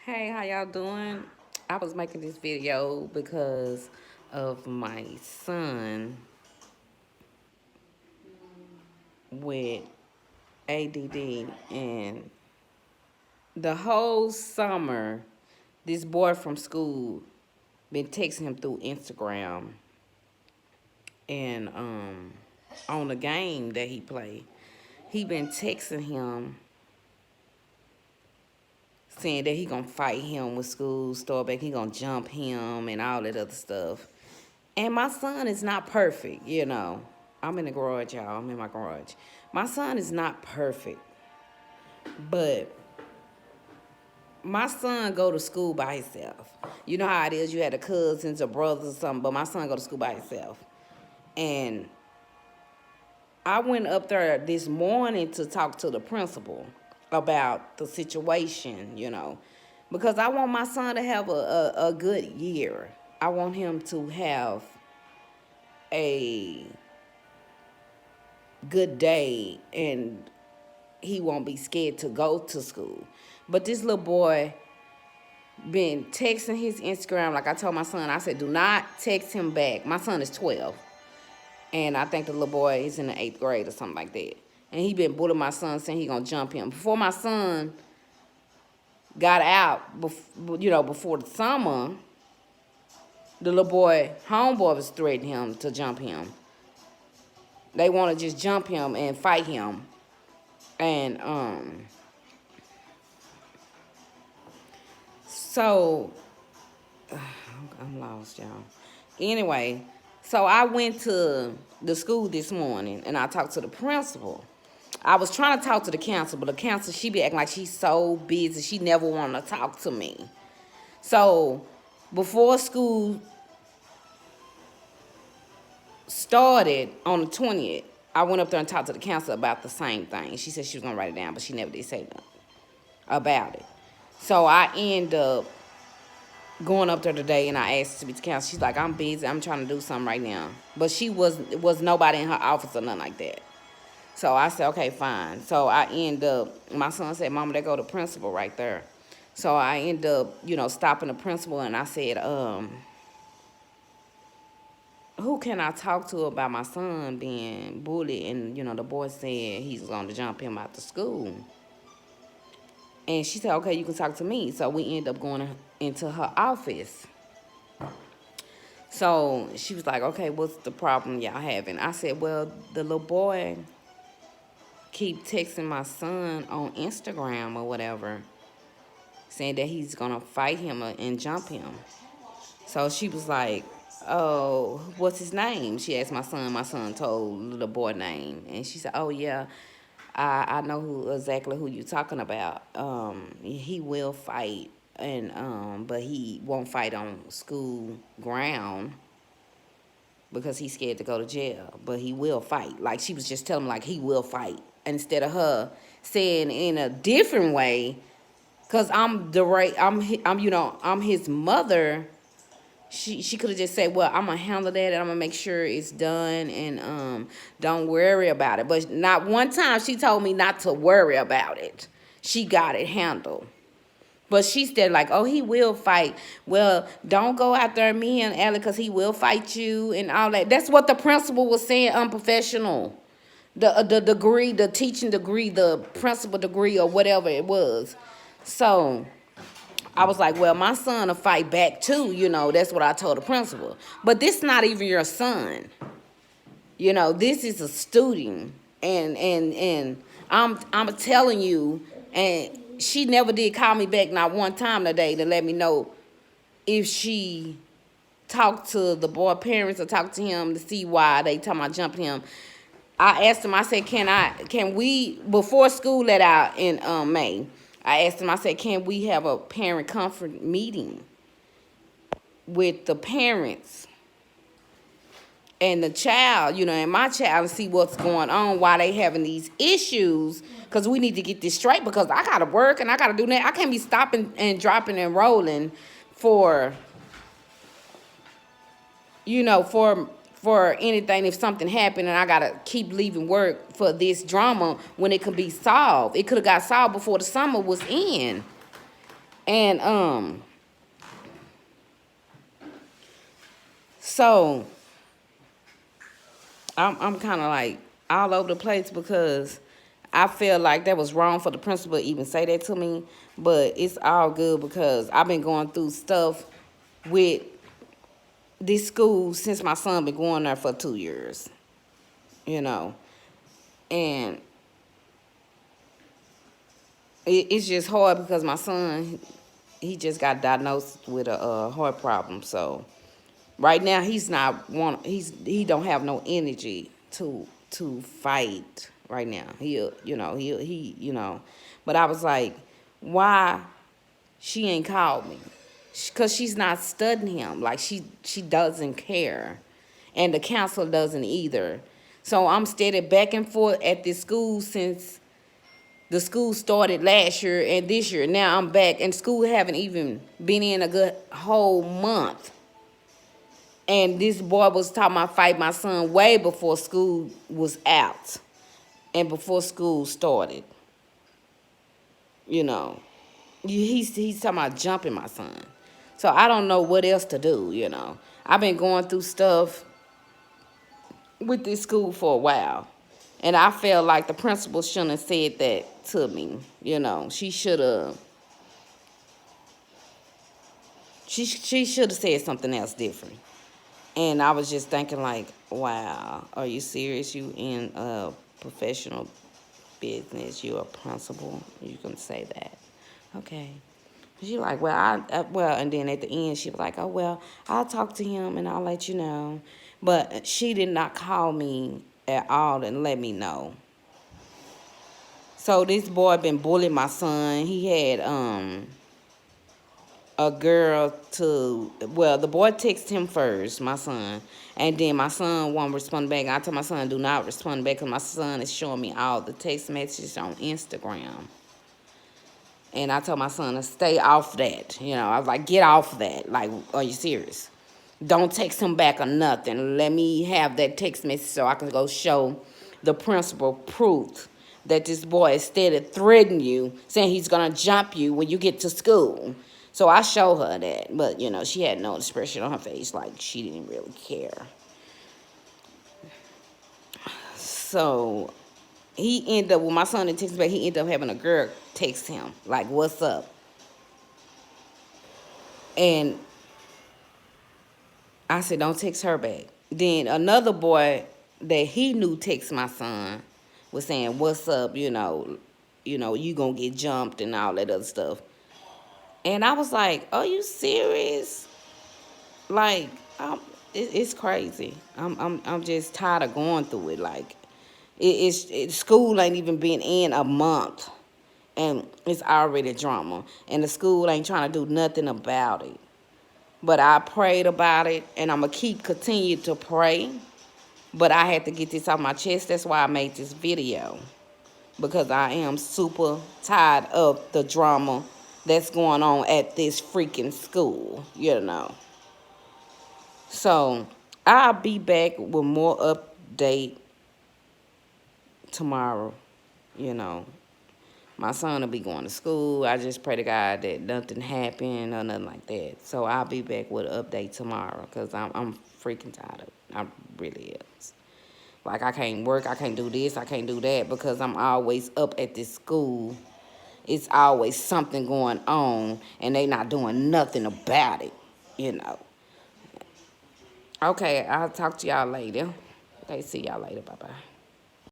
Hey, how y'all doing? I was making this video because of my son with ADD, and the whole summer this boy from school been texting him through Instagram and on the game that he play. He been texting him saying that he gonna fight him with school, start back, he gonna jump him and all that other stuff. And my son is not perfect, you know. I'm in the garage, y'all. I'm in my garage. My son is not perfect, but my son go to school by himself. You know how it is. You had the cousins or brothers or something, but my son go to school by himself. And I went up there this morning to talk to the principal about the situation, because I want my son to have a good year. I want him to have a good day and he won't be scared to go to school. But this little boy been texting his Instagram. Like I told my son, I said, do not text him back. My son is 12. And I think the little boy is in the 8th grade or something like that. And he been bullying my son, saying he gonna jump him. Before my son got out, before the summer, the little boy, homeboy, was threatening him to jump him. They want to just jump him and fight him. And so I'm lost, y'all. Anyway, so I went to the school this morning and I talked to the principal. I was trying to talk to the counselor, but the counselor, she be acting like she's so busy. She never want to talk to me. So before school started on the 20th, I went up there and talked to the counselor about the same thing. She said she was going to write it down, but she never did say nothing about it. So I end up going up there today and I asked to be to counsel. She's like, I'm busy. I'm trying to do something right now. But she was nobody in her office or nothing like that. So I said, okay, fine. So I end up, my son said, Mama, there go the principal right there. So I end up, stopping the principal and I said, who can I talk to about my son being bullied? And, the boy said he's going to jump him out the school. And she said, okay, you can talk to me. So we end up going into her office. So she was like, okay, what's the problem y'all having? I said, well, the little boy keep texting my son on Instagram or whatever, saying that he's going to fight him and jump him. So she was like, oh, what's his name? She asked my son. My son told the boy name. And she said, oh, yeah, I know exactly who you're talking about. He will fight, but he won't fight on school ground because he's scared to go to jail. But he will fight. Like, she was just telling him, like, he will fight. Instead of her saying in a different way, because I'm his mother. She could have just said, well, I'm going to handle that and I'm going to make sure it's done and don't worry about it. But not one time she told me not to worry about it. She got it handled. But she said, like, oh, he will fight. Well, don't go out there, me and Ellie, because he will fight you and all that. That's what the principal was saying, unprofessional. The degree, the teaching degree, the principal degree or whatever it was. So I was like, well, my son will fight back too, that's what I told the principal. But this not even your son. This is a student. And I'm telling you, and she never did call me back not one time today to let me know if she talked to the boy parents or talked to him to see why they talking about jumping him. I asked him, I said, can we, before school let out in May, I asked him, I said, can we have a parent comfort meeting with the parents and the child, and my child, and see what's going on, why they having these issues, because we need to get this straight, because I got to work and I got to do that. I can't be stopping and dropping and rolling for, for anything if something happened and I got to keep leaving work for this drama when it could be solved. It could have got solved before the summer was in. And so I'm kind of like all over the place because I feel like that was wrong for the principal to even say that to me. But it's all good because I've been going through stuff with this school since my son been going there for 2 years, you know. And it's just hard because my son, he just got diagnosed with a heart problem. So right now he don't have no energy to fight right now. He. But I was like, why she ain't called me? Cause she's not studying him. Like she doesn't care, and the counselor doesn't either. So I'm steady back and forth at this school since the school started last year and this year. Now I'm back, and school haven't even been in a good whole month. And this boy was talking about fight my son way before school was out and before school started. You know, he's talking about jumping my son. So I don't know what else to do. I've been going through stuff with this school for a while, and I felt like the principal shouldn't have said that to me. She should have. She should have said something else different. And I was just thinking like, wow, are you serious? You in a professional business? You a principal? You can say that, okay? She like, well, and then at the end she was like, oh well, I'll talk to him and I'll let you know. But she did not call me at all and let me know. So this boy been bullying my son. He had a girl the boy texted him first, my son, and then my son won't respond back. I told my son, do not respond back, because my son is showing me all the text messages on Instagram. And I told my son to stay off that. I was like, get off that. Like, are you serious? Don't text him back or nothing. Let me have that text message so I can go show the principal proof that this boy is steady threatening you, saying he's going to jump you when you get to school. So I showed her that. But, she had no expression on her face. Like, she didn't really care. So he ended up, when my son didn't text back, he ended up having a girl text him. Like, what's up? And I said, don't text her back. Then another boy that he knew text my son was saying, what's up, you gonna get jumped and all that other stuff. And I was like, are you serious? Like, it's crazy. I'm just tired of going through it. Like, school ain't even been in a month, and it's already drama. And the school ain't trying to do nothing about it. But I prayed about it, and I'm going to continue to pray. But I had to get this off my chest. That's why I made this video. Because I am super tired of the drama that's going on at this freaking school, So, I'll be back with more update tomorrow, My son will be going to school. I just pray to God that nothing happened or nothing like that. So I'll be back with an update tomorrow because I'm freaking tired of it. I really is. Like, I can't work. I can't do this. I can't do that because I'm always up at this school. It's always something going on, and they not doing nothing about it, Okay, I'll talk to y'all later. Okay, see y'all later. Bye-bye.